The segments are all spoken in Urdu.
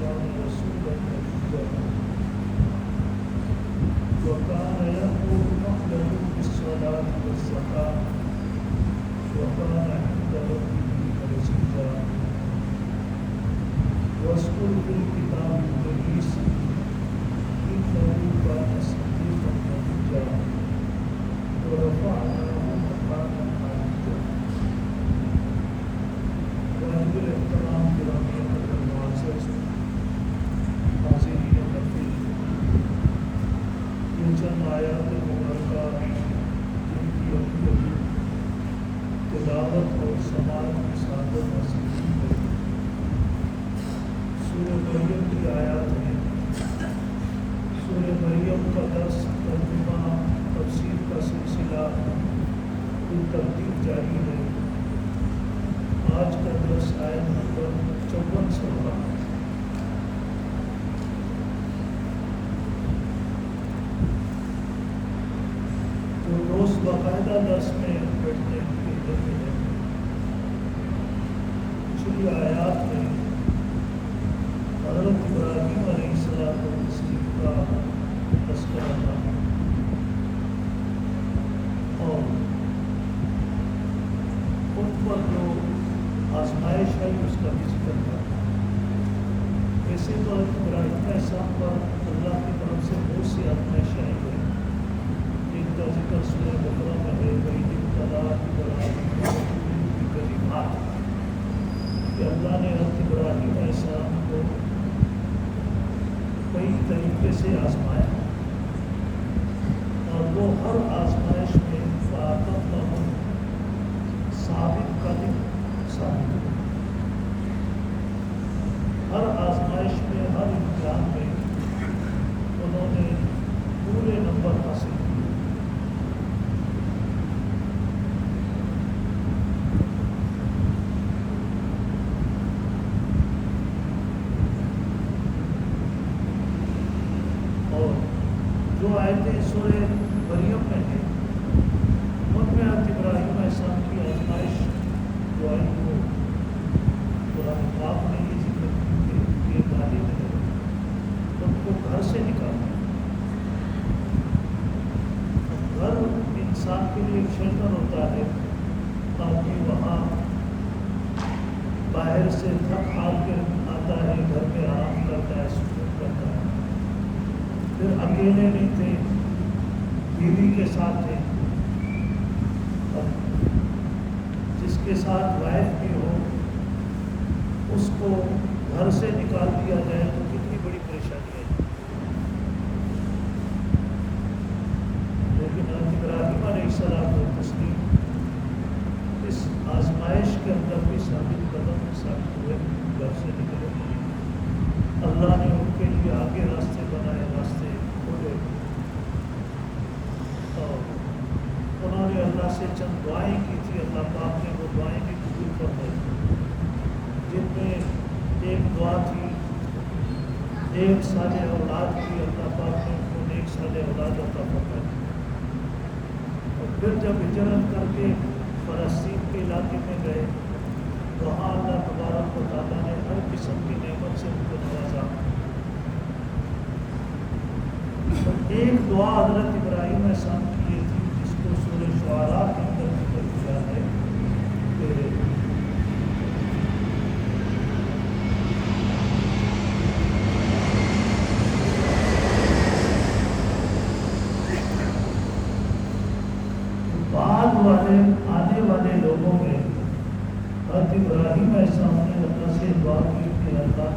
وكان رسولا نبيا وكان يأمر أهله بالصلاة والزكاة وكان عند ربه مرضيا واذكر في الكتاب إدريس إنه كان صديقا نبيا ورفعناه مكانا عليا. وأنزل احترام گرامی المعزز حاضرین محفل، یہ چند آیات مبارکہ جن کی ابھی تلاوت اور سماعت کی سعادت حاصل کی ہے، سورہ مریم کی آیات ہیں۔ سورہ مریم کا درس ترجمہ تفسیر کا سلسلہ بالترتیب جاری ہے۔ آج کا درس آیت نمبر 54 سے ہوگا۔ جو روز باقاعدہ درس میں بیٹھنے کے لیے ہے، پچھلی آیات میں حضرت ابراہیم علیہ السلام کا تذکرہ تھا اور ان پر جو آزمائش ہے اس کا بھی ذکر تھا۔ ایسے تو ابراہیم علیہ السلام پر اللہ کی طرف سے بہت سی آزمائشیں آئی ہیں، جن کا ذکر سورہ بقرہ میں ہے، وَإِذِ ابْتَلَىٰ إِبْرَاهِيمَ بِكَلِمَاتٍ، کہ اللہ نے حضرت ابراہیم علیہ السلام کو کئی طریقے سے آزمایا اور وہ ہر آزمائش میں فَأَتَمَّهُ ثابت قدم ثابت ہوئے۔ ہر آزمائش میں، ہر امتحان میں انہوں نے پورے نمبر حاصل کیے۔ اور جو آیتیں سورہ مریم میں ہیں ان میں حضرت ابراہیم علیہ السلام کی آزمائش جو آئی وہ قرآن پاک نے یہ ذکر کی کہ والد نے ان کو گھر سے نکالا۔ گھر انسان کے لیے ایک شیلٹر ہوتا ہے تاکہ وہاں باہر سے تھک ہار کے آتا ہے، گھر میں آرام کرتا ہے، سکون کرتا ہے۔ پھر اکیلے نہیں تھے، بیوی کے ساتھ تھے، جس کے ساتھ وائف بھی ہو اس کو گھر سے نکال دیا جائے تو کتنی بڑی پریشانی ہے۔ لیکن حضرت ابراہیم علیہ السلام کو تسلیم اس آزمائش کے اندر بھی ثابت قدم ثابت ہوئے، گھر سے نکلے۔ اللہ نے ان کے لیے آگے راستے بنائے، راستے کھولے اور انہوں نے اللہ سے چند دعائیں کی تھی۔ اللہ پاک نے وہ دعائیں بھی قبول فرمائی، جن میں ایک دعا تھی ایک صالح اولاد کی، اللہ پاک نے ان کو ایک صالح اولاد عطا فرمائی۔ اور پھر جب ہجرت کر کے فلسطین کے علاقے میں گئے، وہاں اللہ تبارک و تعالیٰ نے ہر قسم کی نعمت سے ان کو نوازا۔ اور ایک دعا حضرت ابراہیم علیہ السلام کی یہ تھی جس کو سورہ شعراء کے اندر ذکر کیا ہے کہ بعد والے آنے والے لوگوں میں حضرت ابراہیم علیہ السلام نے اللہ سے دعا کی کہ اللہ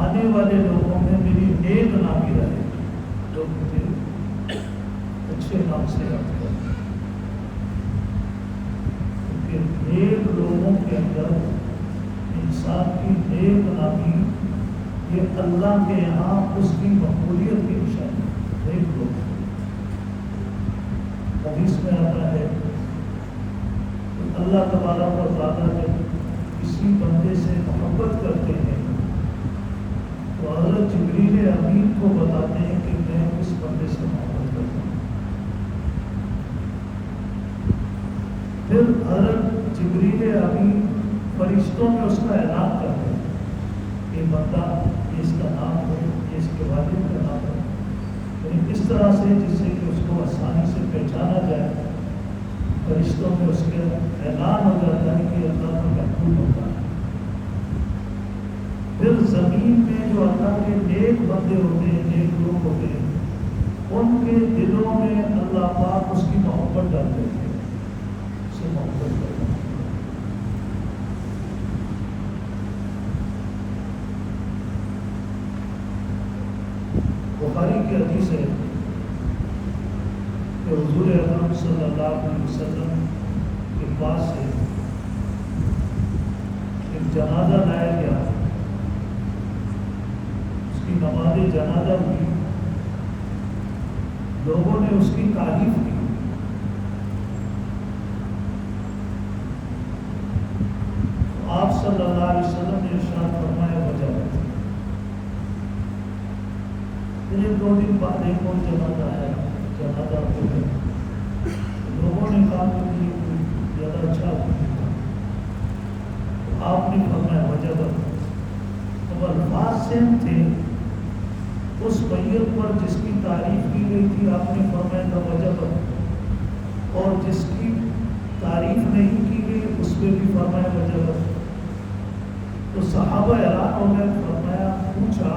آنے والے لوگوں میں میری نیک نامی رہے، جو مجھے اچھے نام سے یاد کرے، کیونکہ نیک لوگوں کے اندر انسان کی نیک نامی یہ اللہ کے یہاں اس کی مقبولیت کی نشانی ہے۔ نیک لوگ حدیث میں آتا ہے کہ اللہ تبارک و تعالیٰ جب کسی بندے سے محبت کرتے ہیں تو حضرت جبریل امین کو بتاتے ہیں کہ میں اس بندے سے محبت کرتا ہوں۔ پھر حضرت جبریل امین فرشتوں میں اس کا اعلان کرتے ہیں کہ یہ بندہ، یہ اس کا نام ہو، یہ اس کے والد کا نام ہو، یعنی اس طرح سے جس سے کہ اس کو آسانی سے پہچانا جائے، فرشتوں میں اس کے اعلان ہو جاتا ہے کہ اللہ کا محبوب ہوتا ہے۔ پھر زمین میں جو اللہ کے نیک بندے ہوتے ہیں، نیک لوگ ہوتے ہیں، ان کے دلوں میں اللہ پاک اس کی محبت ڈال دیتے ہیں، اسے محبت کرتے ہیں۔ بخاری کی حدیث ہے کہ حضور اکرم صلی اللہ علیہ وسلم کے پاس سے ایک جنازہ لایا گیا، اس کی نماز جنازہ ہوئی، لوگوں نے اس کی تعریف کی، آپ صلی اللہ علیہ وسلم نے ارشاد فرمایا وجہ ہے۔ پھر 2 دن بعد ایک اور جنازہ آیا، جنازہ ہو گیا، لوگوں نے کہا کہ یہ کوئی زیادہ اچھا نہیں تھا، تو آپ نے فرمایا وجہ ہے۔ اب الفاظ سیم تھے، اس میت پر جس کی تعریف کی گئی تھی آپ نے فرمایا تھا وجہ ہے، اور جس کی تعریف نہیں کی گئی اس پہ بھی فرمایا وجہ ہے۔ تو صحابہ حیران ہو گئے، فرمایا پوچھا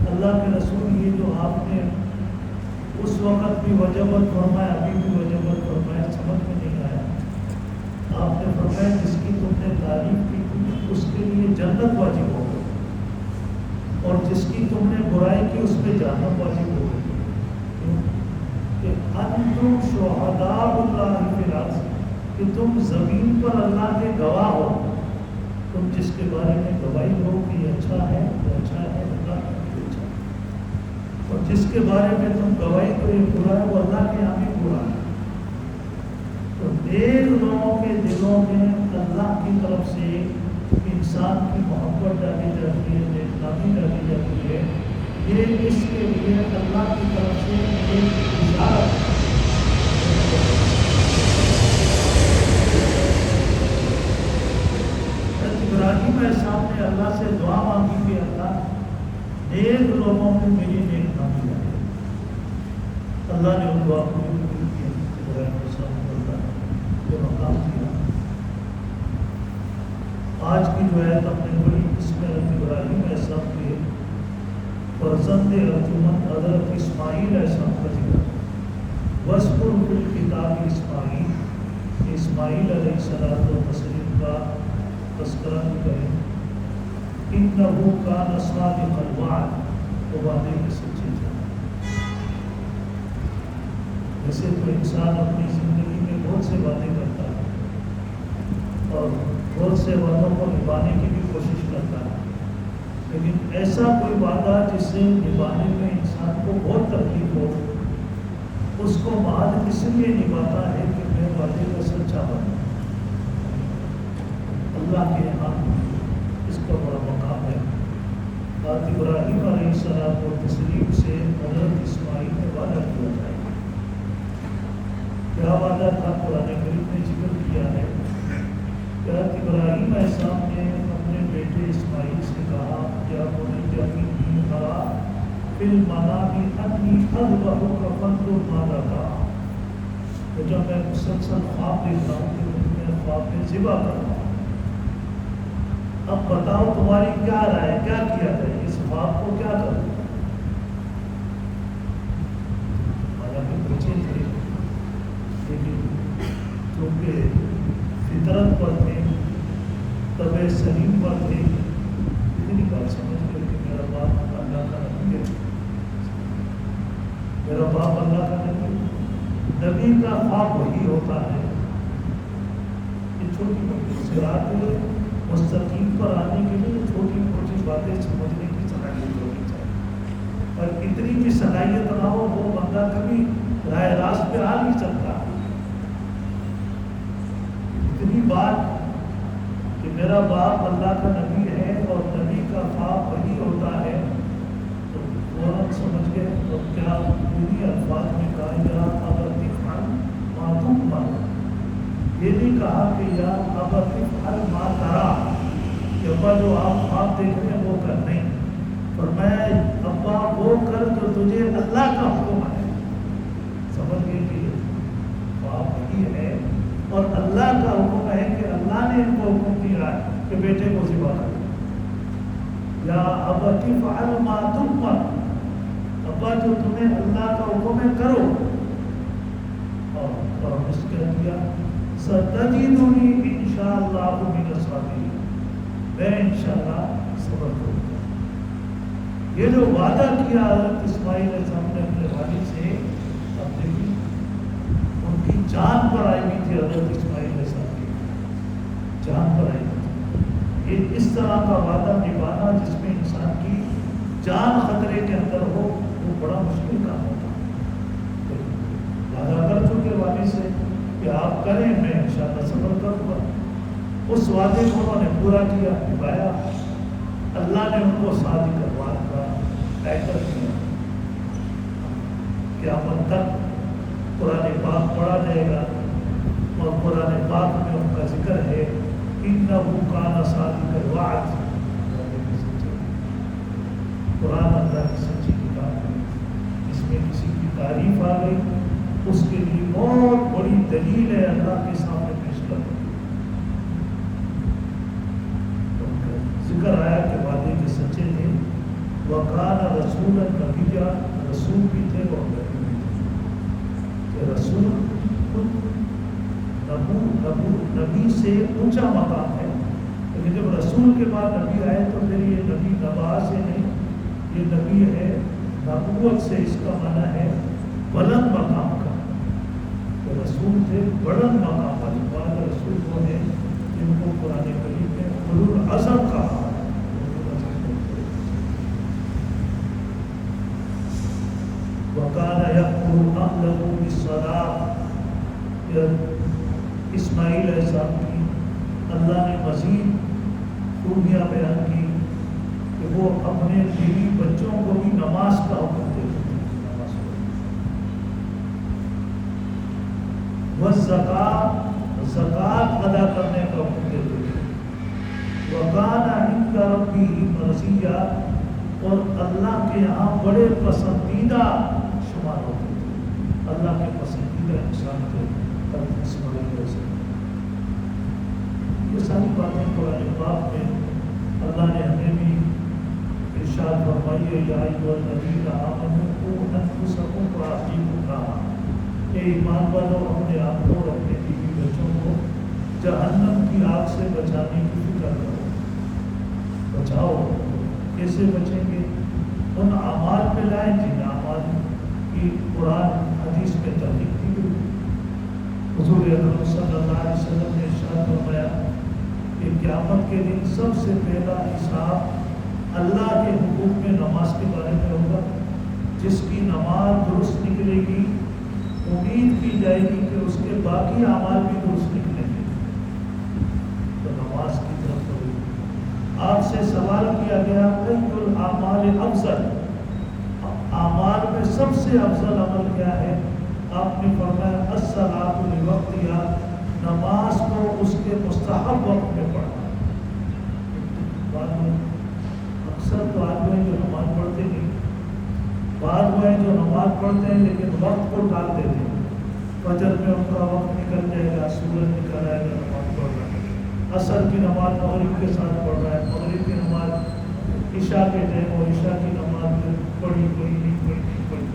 اللہ کے رسول یہ جو آپ نے اس وقت بھی وجبت فرمایا ابھی بھی وجبت فرمایا، سمجھ میں نہیں آیا۔ آپ نے فرمایا جس کی تم نے تعریف کی تھی اس کے لیے جنت واجب ہو گئی، اور جس کی تم نے برائی کی اس پہ جہنم واجب ہو گئی، کہ انتم شہداء اللہ فی الارض، کہ تم زمین پر اللہ کے گواہ ہو، تم جس کے بارے میں گواہی ہو کہ یہ اچھا ہے، وہ اچھا ہے، اللہ کے اچھا ہے، اور جس کے بارے میں تم گواہی کو یہ برا ہے وہ اللہ کے یہاں بھی برا ہے۔ تو نیک لوگوں کے دلوں میں اللہ کی طرف سے انسان کی محبت ڈالی جاتی ہے، نیک نامی ڈالی جاتی ہے، یہ اس کے لیے اللہ کی طرف سے ایک اشارت ہے۔ ابراہیم علیہ السلام نے اللہ سے دعا مانگی کہ اللہ نیک لوگوں میں میری نیک نامی ہے، اللہ نے ان دعا کو قبول کیا، ابراہیم علیہ السلام کو اللہ نے یہ مقام دیا۔ آج کی جو ہے ہم نے بڑی اس میں ابراہیم علیہ السلام کے فرزند ارجمند حضرت اسماعیل علیہ السلام کا ذکر، وَاذْكُرْ فِي الْكِتَابِ اسماعیل، اسماعیل علیہ السلام و تسلیم کا تذکرہ بھی کریں، اِنَّهُ كَانَ صَادِقَ الْوَعْدِ، وہ وعدے کے سچے تھے۔ ویسے تو انسان اپنی زندگی میں بہت سے وعدے کرتا ہے اور بہت سے وعدوں کو نبھانے کی بھی کوشش کرتا ہے، لیکن ایسا کوئی وعدہ جس سے نبھانے میں انسان کو بہت تکلیف ہو، اس کو محض اس لیے نبھاتا ہے کہ میں وعدے کا سچا بنوں۔ اللہ کے یہاں اس کا بڑا مقام ہے۔ بات ابراہیم علیہ السلام کو تسلیم سے حضرت اسماعیل نے وعدہ کیا جائے، کیا وعدہ تھا؟ قرآن کریم نے ذکر کیا ہے کہ ابراہیم علیہ السلام نے اپنے بیٹے اسماعیل سے کہا کیا بنی انی ارا فی المنام انی اذبحک فانظر ماذا ترى، تو جب میں مسلسل خواب دیکھ رہا ہوں کہ میں خواب میں ذبح کر رہا ہوں، اب بتاؤ تمہاری کیا رائے، کیا کیا جائے، اس خواب کو کیا کروں؟ حالانکہ بچے تھے لیکن کیونکہ فطرت پر تھے، طبع سلیم پر تھے، اتنی بات سمجھ کر کہ میرا باپ اللہ کا نبی ہے، میرا باپ اللہ کا نبی کا خواب وہی ہوتا ہے۔ یہ چھوٹی موٹی صراط مستقیم پر آنے کے لیے چھوٹی چھوٹی باتیں سمجھنے کی صلاحیت ہونی چاہیے، اور اتنی بھی صلاحیت نہ ہو وہ بندہ کبھی راہ راست پہ آ نہیں سکتا۔ اتنی بات کہ میرا باپ اللہ کا نبی ہے اور نبی کا خواب وہی ہوتا ہے، تو فوراً سمجھ گئے اور کیا پوری الفاظ میں کہا یا ابت افعل ما تؤمر، یہ نہیں کہا کہ یا ابت افعل ما ترى، کہ ابا جو آپ خواب دیکھ رہے ہیں وہ کرنا، فرمایا ابا وہ کر جو تجھے اللہ کا حکم ہے. سمجھ گئے کہ باپ ہی ہے اور اللہ کا حکم ہے کہ اللہ نے ان کو حکم دیا ہے کہ بیٹے کو ذبح کرو. یا ابت افعل ما تؤمر، ابا جو تمہیں اللہ کا حکم ہے کرو. اور اس کہہ دیا ستجدنی انشاءاللہ من الصابرین، میں انشاءاللہ صبر کروں گا. یہ جو وعدہ کیا حضرت اسماعیل علیہ السلام نے اپنے والد سے، اب دیکھیے ان کی جان پر آئی ہوئی تھی، حضرت اسماعیل علیہ السلام کی جان پر آئی ہوئی تھی. یہ اس طرح کا وعدہ نبھانا جس میں انسان کی جان خطرے کے اندر ہو وہ بڑا مشکل کام ہوتا ہے. وعدہ کر چکے والد سے کہ آپ کریں، میں انشاءاللہ صبر کروں گا. اس وعدے کو انہوں نے پورا کیا، نبھایا. اللہ نے ان کو صادق الوعد کا پیکر کیا. قیامت تک قرآن پاک پڑھا جائے گا اور قرآن پاک میں ان کا ذکر ہے انہ کان صادق الوعد. قرآن اللہ کی سچی کتاب ہے. اس میں کسی کی تعریف آ گئی اس کے لیے بہت بڑی دلیل ہے اللہ کے سامنے پیش کر. ذکر آیا کہ وعدے کے سچے تھے. وَقَانَ رَسُولًا نَبِيًّا، رسول بھی تھے اور نبی بھی تھے. کہ رسول نبی سے اونچا مقام ہے، لیکن جب رسول کے بعد نبی آئے تو پھر یہ نبی نواز سے نہیں، یہ نبی ہے نبوت سے. اس کا معنی ہے بلند مقام کا. تو رسول تھے بلند مقام والے. بعض رسول وہ ہیں جن کو قرآن کریم میں اولو العزم کہا. وَكَانَ يَأْمُرُ أَهْلَهُ بِالصَّلَاةِ. اسماعیل علیہ السلام کی اللہ نے مزید خوبیاں بیان کی کہ وہ اپنے بیوی بچوں کو بھی نماز کا حکم دیتے تھے. زکوٰۃ ادا کرنے کا حکم دیتے تھے. وَكَانَ عِندَ رَبِّهِ مَرْضِيًّا، اور اللہ کے یہاں بڑے پسندیدہ شمار ہوتے تھے. اللہ کے پسندیدہ انسان تھے اسماعیل علیہ السلام. یہ ساری باتیں قرآن پاک میں اللہ نے ہمیں بھی ارشاد فرمائی ہے. یا ایھا الذین آمنوا قوا انفسکم واہلیکم نارا. اے ایمان والو اپنے آپ کو اور اپنے بیوی بچوں کو جہنم کی آگ سے بچانے کی فکر کرو. بچاؤ. کیسے بچیں گے؟ ان اعمال پہ لائیں جن اعمال کی قرآن حدیث میں تحقیق کی گئی. حضور اکرم صلی اللہ علیہ وسلم نے ارشاد فرمایا کہ قیامت کے دن سب سے پہلا حساب اللہ کے حقوق میں نماز کے بارے میں ہوگا. جس کی نماز درست نکلے گی امید کی جائے گی کہ اس کے باقی اعمال بھی درست نکلیں گے. تو نماز کی طرف ہوگی. آپ سے سوال کیا گیا ای الاعمال افضل، اعمال میں سب سے افضل عمل کیا ہے؟ آپ نے فرمایا الصلاۃ لوقتہا، نماز کو اس کے مستحب وقت میں پڑھنا. بعد میں اکثر تو آدمی جو نماز پڑھتے نہیں، بعد میں جو نماز پڑھتے ہیں لیکن وقت کو ٹال دیتے ہیں. فجر میں ان کا وقت نکل جائے گا، سورج نکل آئے گا، نماز پڑھ رہا ہے. عصر کی نماز مغرب کے ساتھ پڑھ رہا ہے، مغرب کی نماز عشاء کے ٹائم اور عشاء کی نماز پڑھی نہیں پڑھی.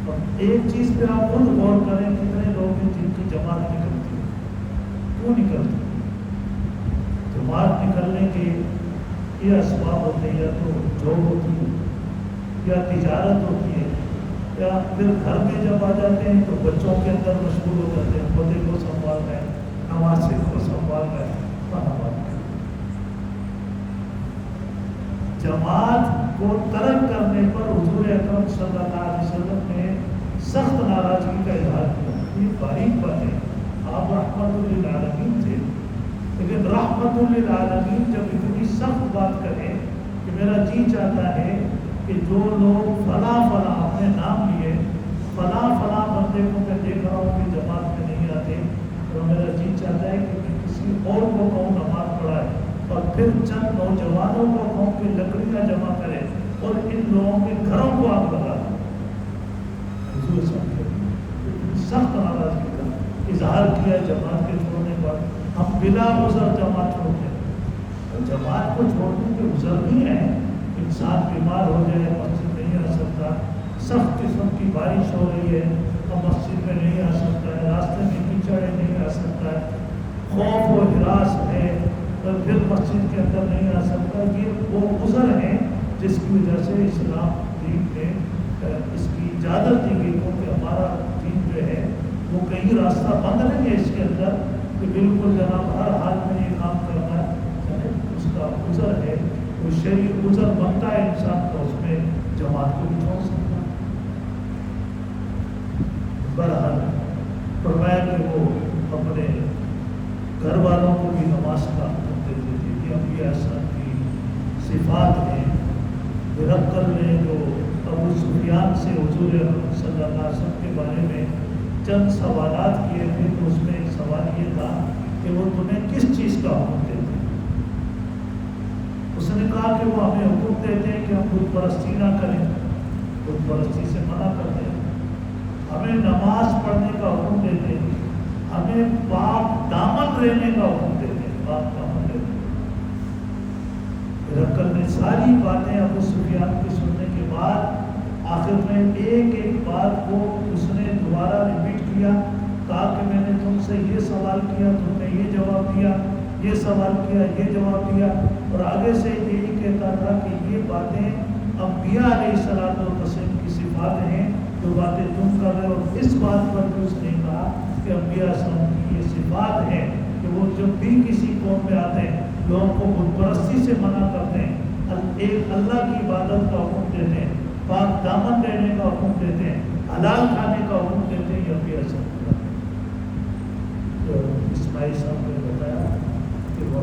اور ایک چیز پہ آپ خود غور کریں، کتنے لوگ ہیں جن کی جماعت نکلتی ہے؟ کیوں نکلتی ہے؟ جماعت نکلنے کے یہ اسباب ہوتے ہیں، یا تو جاب ہوتی ہے، یا تجارت ہوتی ہے، یا پھر گھر میں جب آ جاتے ہیں تو بچوں کے اندر مشغول ہو جاتے ہیں. پودے کو سنبھال رہے ہیں، نماز کو سنبھال رہے ہیں. جماعت کو ترک کرنے پر حضور اکرم صلی اللہ علیہ وسلم نے سخت ناراضگی کا اظہار کیا. یہ باریک بات ہے. آپ رحمت للعالمین تھے، لیکن رحمت للعالمین جب اتنی سخت بات کریں کہ میرا جی چاہتا ہے کہ جو لوگ فلاں اپنے نام لیے فلاں بندے کو میں دیکھ رہا ہوں کہ جماعت میں نہیں آتے، تو میرا جی چاہتا ہے کہ میں کسی اور کو کہوں نماز پڑھائے، اور پھر چند نوجوانوں کو کہوں کہ لکڑیاں جمع اور ان لوگوں کے گھروں کو آگ لگا دی۔ حضور صلی اللہ علیہ وسلم سخت ناراضگی کا اظہار کیا جماعت کے چھوڑنے پر۔ ہم بلا عذر جماعت چھوڑتے ہیں، اور جماعت کو چھوڑنے کے عذر بھی ہیں۔ انسان بیمار ہو جائے، مسجد نہیں آ سکتا، سخت قسم کی بارش ہو رہی ہے اور مسجد میں نہیں آ سکتا ہے، راستے میں کیچڑ ہے نہیں آ سکتا ہے، خوف و ہراس ہے تو پھر مسجد کے اندر نہیں آ سکتا۔ یہ وہ عذر ہیں جس کی وجہ سے اسلام دین نے اس کی اجازت دی گئی، کیونکہ ہمارا دین جو ہے وہ کہیں راستہ بند نہیں ہے اس کے اندر کہ بالکل جناب ہر حال میں یہ کام کرنا ہے، اس کا عذر ہے، وہ شرعی عذر بنتا ہے انسان کا، اس میں جماعت کو بھی چھوڑ سکتا ہے۔ بہرحال فرمایا کہ وہ اپنے گھر والوں کو بھی نماز کا حکم دیتے تھے۔ یہ انبیاء اسلام کی صفات ہیں۔ ہرقل نے جو ابو سفیان سے حضور اکرم صلی اللہ علیہ وسلم کے بارے میں چند سوالات کیے تھے، تو اس میں ایک سوال یہ تھا کہ وہ تمہیں کس چیز کا حکم دیتے ہیں؟ اس نے کہا کہ وہ ہمیں حکم دیتے ہیں کہ ہم بت پرستی نہ کریں، بت پرستی سے منع کرتے ہیں، ہمیں نماز پڑھنے کا حکم دیتے ہیں، ہمیں پاک دامن رہنے کا حکم دیتے ہیں، پاک دامن رہنے۔ ہرقل نے ساری باتیں ابو سفیان کی سننے کے بعد آخر میں ایک ایک بات کو اس نے دوبارہ ریپیٹ کیا، کہا کہ میں نے تم سے یہ سوال کیا، تم نے یہ جواب دیا، یہ سوال کیا، یہ جواب دیا، اور آگے سے یہی کہتا تھا کہ یہ باتیں انبیاء علیہ الصلوۃ والتسلیم کی صفات ہیں جو باتیں تم کر رہے ہو۔ اور اس بات پر بھی اس نے کہا کہ انبیاء السلام کی یہ صفات ہیں کہ وہ جب بھی کسی قوم میں آتے ہیں لوگوں کو بت پرستی سے منع کرتے ہیں، ایک اللہ کی عبادت کا حکم دیتے ہیں، پاک دامن رہنے کا حکم دیتے ہیں، حلال کھانے کا حکم دیتے ہیں۔ یہ انبیاء السلام تو اسماعیل صاحب نے بتایا کہ وہ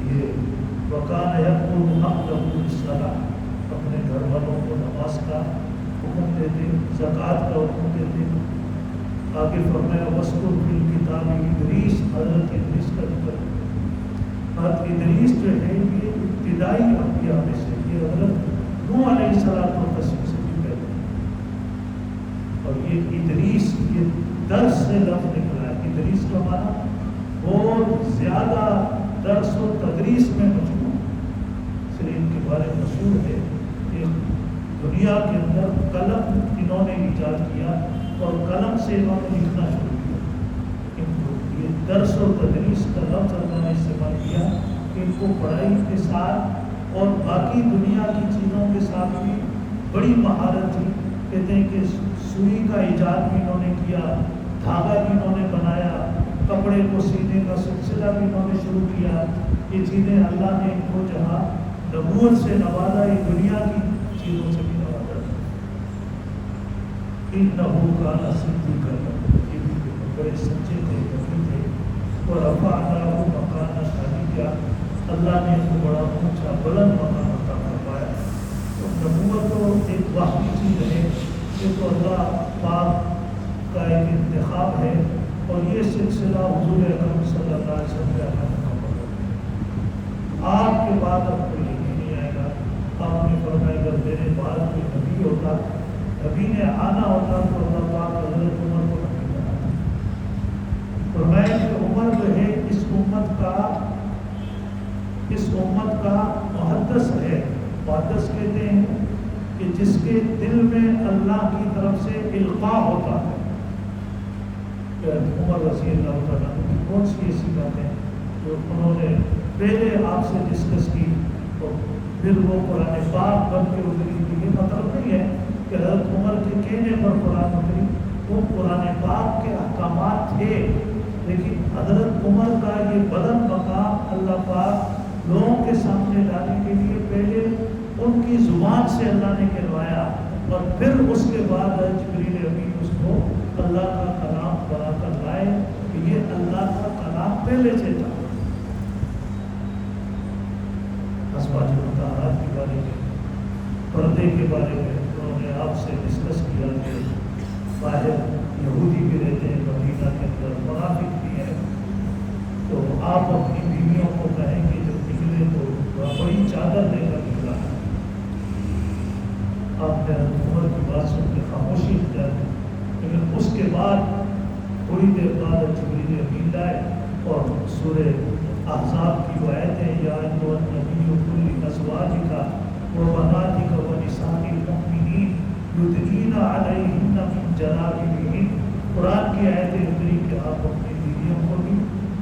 یہ وَكَانَ يَأْمُرُ أَهْلَهُ بِالصَّلَاةِ، اپنے گھر والوں کو نماز کا حکم دیتے، زکوٰۃ کا حکم دیتے۔ آگے فرمایا وَاذْكُرْ فِي الْكِتَابِ إِدْرِيسَ، حضرت ادریس کا ذکر۔ حضرت ادریس جو ہے یہ ابتدائی انبیاء میں سے، یہ حضرت نوح علیہ السلام سے بھی پہلے، اور یہ ادریس یہ درس سے لفظ نکلا ہے۔ ادریس کا معنی بہت زیادہ درس و تدریس میں مجموع، اس لیے ان کے بارے میں مشہور ہے کہ دنیا کے اندر قلم انہوں نے ایجاد کیا اور قلم سے انہوں نے لکھنا شروع کیا۔ یہ درس و تدریس کا لفظ اللہ نے استعمال کیا کہ ان کو پڑھائی کے ساتھ اور باقی دنیا کی چیزوں کے ساتھ بھی بڑی مہارت تھی۔ کہتے ہیں کہ سوئی کا ایجاد بھی انہوں نے کیا، دھاگا بھی انہوں نے بنایا، کپڑے کو سینے کا سلسلہ بھی انہوں نے شروع کیا۔ یہ چیزیں اللہ نے ان کو جہاں نبوت سے نوازا، یہ دنیا کی چیزوں سے بھی نوازا۔ اِنَّهُ كَانَ صِدِّيقًا نَبِيًّا، یہ بھی بڑے سچے تھے، نبی تھے۔ وَرَفَعْنَاهُ مَكَانًا عَلِيًّا، اللہ نے ان کو بڑا اونچا بلند مقام عطا فرمایا۔ تو نبوت تو ایک واقعی چیز ہے، یہ تو اللہ پاک کا ایک انتخاب ہے، اور یہ سلسلہ حضور اکرم صلی اللہ علیہ وسلم کا مکمل ہو گیا۔ آپ کے بعد اب کوئی نبی نہیں آئے گا۔ آپ نے فرمایا اگر میرے بعد کوئی نبی ہوتا، نبی نے آنا ہوتا تو اللہ پاک حضرت عمر کو نبی بناتا۔ فرمایا کہ عمر جو ہے اس امت کا محدث ہے۔ محدث کہتے ہیں کہ جس کے دل میں اللہ کی طرف سے القاء ہوتا ہے۔ عمر رضی اللہ تعالیٰ کی کون سی ایسی باتیں جو انہوں نے پہلے آپ سے ڈسکس کی اور پھر وہ قرآن پاک بن کے اتری تھی؟ یہ مطلب نہیں ہے کہ حضرت عمر کے کہنے پر قرآن اتری، وہ قرآن پاک کے احکامات تھے، لیکن حضرت عمر کا یہ بلند مقام اللہ پاک لوگوں کے سامنے لانے کے لیے پہلے ان کی زبان سے اللہ نے کہلوایا، اور پھر اس کے بعد جبریل امین اس کو اللہ کا کلام بنا کر لائے کہ یہ اللہ کا کلام پہلے سے تھا۔ ازواج مطہرات کے بارے میں، پردے کے بارے میں انہوں نے آپ سے ڈسکس کیا کہ باہر یہودی بھی رہتے ہیں، مدینہ کے اندر منافق بھی ہیں، تو آپ اپنی بیویوں کو کہیں کہ جب نکلے تو بڑی چادر لے کر نکلا، وبناتك ونساء المؤمنین یدنین علیہن من جلابیبہن. قرآن کی آیتیں اتری کہ آپ اپنی بیویوں کو بھی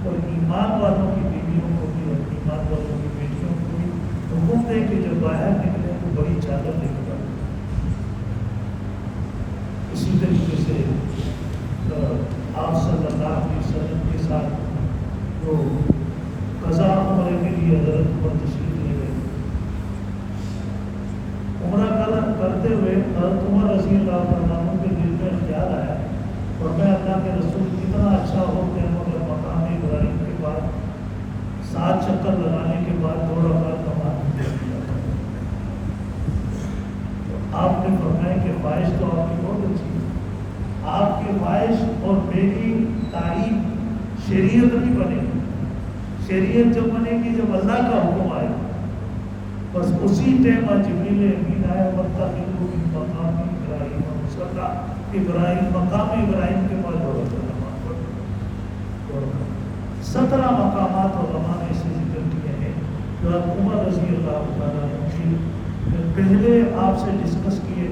اور ایمان والوں کی بیویوں کو بھی اور ایمان والوں کی بیٹیوں کو بھی حکم دے کہ جب باہر نکلے تو بڑی چادر لے کر آئے. اسی طریقے سے آپ صلی اللہ علیہ وسلم کے ساتھ جو قضا عمرے کے لیے حضرت عمر تشریف لے گئے. عمرہ کرتے ہوئے حضرت عمر رضی اللہ عنہ کے دل میں خیال آیا اور میں اللہ کے رسول کتنا اچھا ہو کہ ہم اگر مقام ابراہیم کے بعد 7 چکر لگانے کے بعد 2 رکعت نماز دے دیا. آپ نے فرمایا کہ خواہش تو آپ کی بہت اچھی ہے. آپ کی خواہش اور میری تعریف شریعت نہیں بنے گی. شریعت جب بنے گی جب اللہ کا حکم آئے. بس اسی ٹائم جبریل امین آیا واتخذوا من مقام ابراہیم مصلی. ابراہیم مقام ابراہیم کے بعد 2 رکعت نماز پڑھ. 17 مقامات علماء نے اسے ذکر کیے ہیں جو عمر رضی اللہ تعالیٰ عنہ پہلے آپ سے ڈسکس کیے.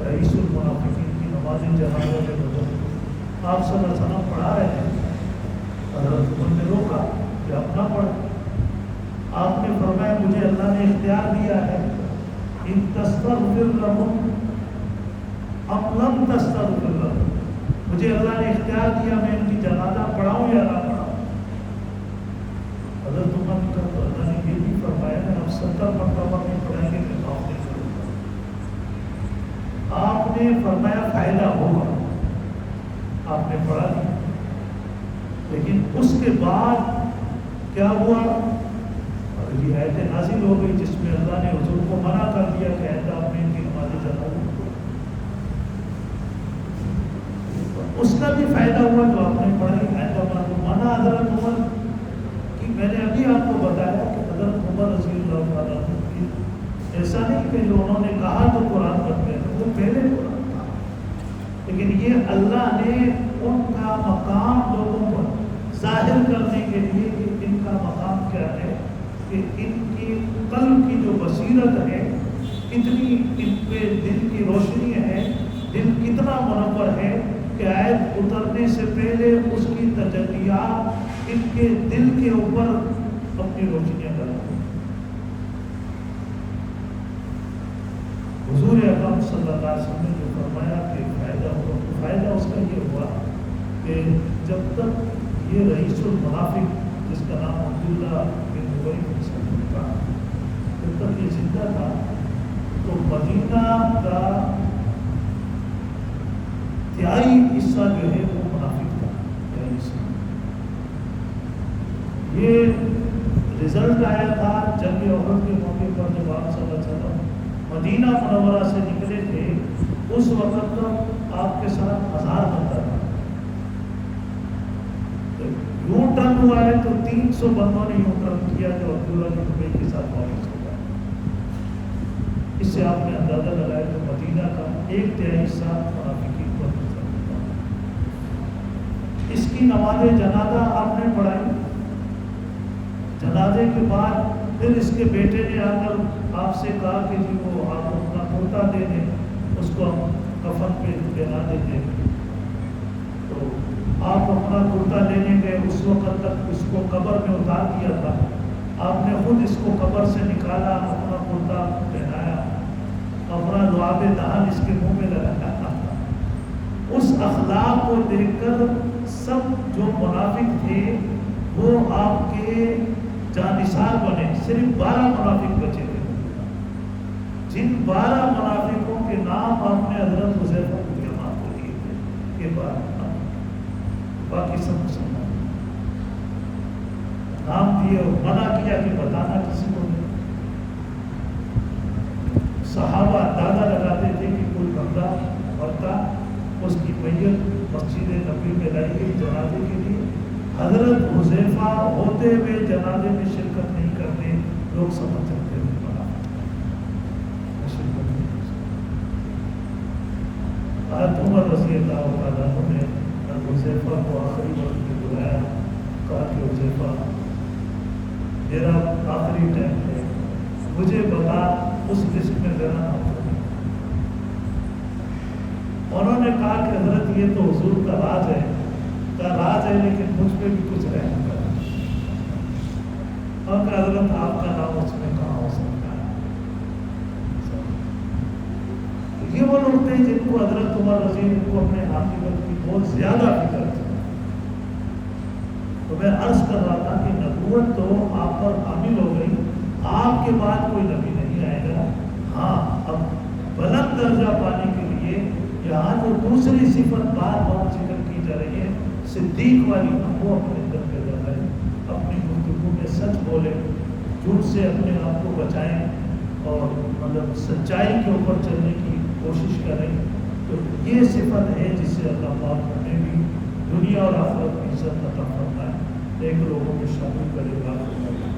رئیس المنافقین کی نماز جنازہ کے بدل آپ صلی اللہ علیہ وسلم پڑھا رہے ہیں. حضرت عمر نے روکا کہ آپ نہ پڑھ. آپ نے فرمایا مجھے اللہ نے اختیار دیا ہے ان تستغفر لهم ام لم تستغفر لهم. مجھے اللہ نے اختیار دیا میں ان کی جنازہ پڑھاؤں یا نہ پڑھاؤں. حضرت عمر کا اللہ نے یہ بھی فرمایا کہ آپ 70 مرتبہ میں پڑھائیں گے کہ کام نہیں کروں گا. آپ نے فرمایا فائدہ ہوگا. آپ نے پڑھا دیا. لیکن اس کے بعد کیا ہوا؟ یہ آیت نازل ہو گئی جس میں اللہ نے حضور کو منع کر دیا کہ آئندہ آپ نے ان کی نماز جنازہ. اس کا بھی فائدہ ہوا جو آپ نے پڑھائی. آئندہ منع حضرت عمر کی میں نے ابھی آپ کو بتایا کہ حضرت عمر رضی اللہ تعالیٰ عنہ ایسا نہیں کہ جو انہوں نے کہا تو قرآن پڑھتے ہیں. وہ پہلے قرآن تھا لیکن یہ اللہ نے ان کا مقام لوگوں پر ظاہر کرنے کے لیے کہ ان کا مقام کیا ہے کہ ان کی قلب کی جو بصیرت ہے کتنی ان پہ دل کی روشنی ہے. دل کتنا منور ہے کہ آیت اترنے سے پہلے اس کی تجلیات ان کے دل کے اوپر اپنی روشنیاں ڈالتی. حضور اکرم صلی اللہ علیہ وسلم نے جو فرمایا کہ فائدہ ہوا تو فائدہ اس کا یہ ہوا کہ جب تک یہ رئیس المنافق جس کا نام عبداللہ بن ابی بن سلول تھا جب تک یہ زندہ تھا تو مدینہ کا تہائی حصہ جو ہے وہ منافق تھا. تہائی حصہ. یہ رزلٹ آیا تھا جنگ احد کے موقع پر جب آپ صلی اللہ علیہ وسلم مدینہ منورہ سے نکلے تھے. اس وقت تک آپ کے ساتھ 1000 بندہ تھا. یوں ٹرن ہوا ہے تو 300 بندوں نے یوں ٹرن کیا جو عبداللہ بن ابی کے ساتھ واپس ہو گیا. اس سے آپ نے اندازہ لگایا کہ مدینہ کا 1/3 حصہ منافقین پر مسلط تھا. اس کی نماز جنازہ آپ نے پڑھائی. جنازے کے بعد پھر اس کے بیٹے نے آ کر آپ سے کہا کہ جی وہ آپ اپنا کرتا دے دیں اس کو ہم کفن پہ پہنا دیتے ہیں. تو آپ اپنا کرتا لینے گئے. اس وقت تک اس کو قبر میں اتار دیا تھا. آپ نے خود اس کو قبر سے نکالا, اپنا کرتا پہنایا, اپنا لعاب دہن اس کے منہ میں لگایا. اس اخلاق کو دیکھ کر سب جو منافق تھے وہ آپ کے جانثار بنے. صرف 12 منافق بچے تھے. جن 12 منافقوں کے نام آپ نے حضرت حذیفہ بن یمان کو دیے تھے کہ باقی سب مسلمان نام دیے اور منع کیا کہ بتانا کسی کو نہیں. صحابہ اندازہ لگاتے تھے کہ کوئی بندہ مرتا اس کی میت مسجد نبی میں لائی گئی جنازے کے لیے. حضرت حذیفہ ہوتے ہوئے جنازے میں شرکت نہیں کرتے. لوگ سمجھ سکتے ہیں شرکت نہیں. حضرت عمر رضی اللہ تعالیٰ عنہ نے حذیفہ کو آخری وقت میں بلایا. کہا کہ حذیفہ میرا آخری ٹائم ہے, مجھے بتا اس لسٹ میں میرا نام ہو۔ انہوں نے کہا کہ حضرت یہ تو حضور کا راز ہے، لیکن مجھ پہ بھی کچھ رحم کرا۔ اور کہ حضرت آپ کا نام اس میں کہاں ہو سکتا ہے؟ یہ وہ لوگ تھے جن کو حضرت عمر رضی اللہ عنہ کو اپنے عاقبت کی بہت زیادہ فکر تھی۔ تو میں عرض کر رہا تھا کہ نبوت تو آپ پر حامل ہو گئی، آپ کے بعد کوئی نبی نہیں آئے گا۔ ہاں اب بلند درجہ پانے کے لیے یہاں جو دوسری صفت بار بار ذکر کی جا رہی ہے صدیق والی، وہ اپنے اندر پیدا کریں، اپنی گفتگو میں سچ بولیں، جھوٹ سے اپنے آپ کو بچائیں اور مطلب سچائی کے اوپر چلنے کی کوشش کریں۔ تو یہ صفت ہے جس سے اللہ پاک ہمیں بھی دنیا اور آخرت کی عزت عطا فرمائے، ایک لوگوں میں شامل کرے گا۔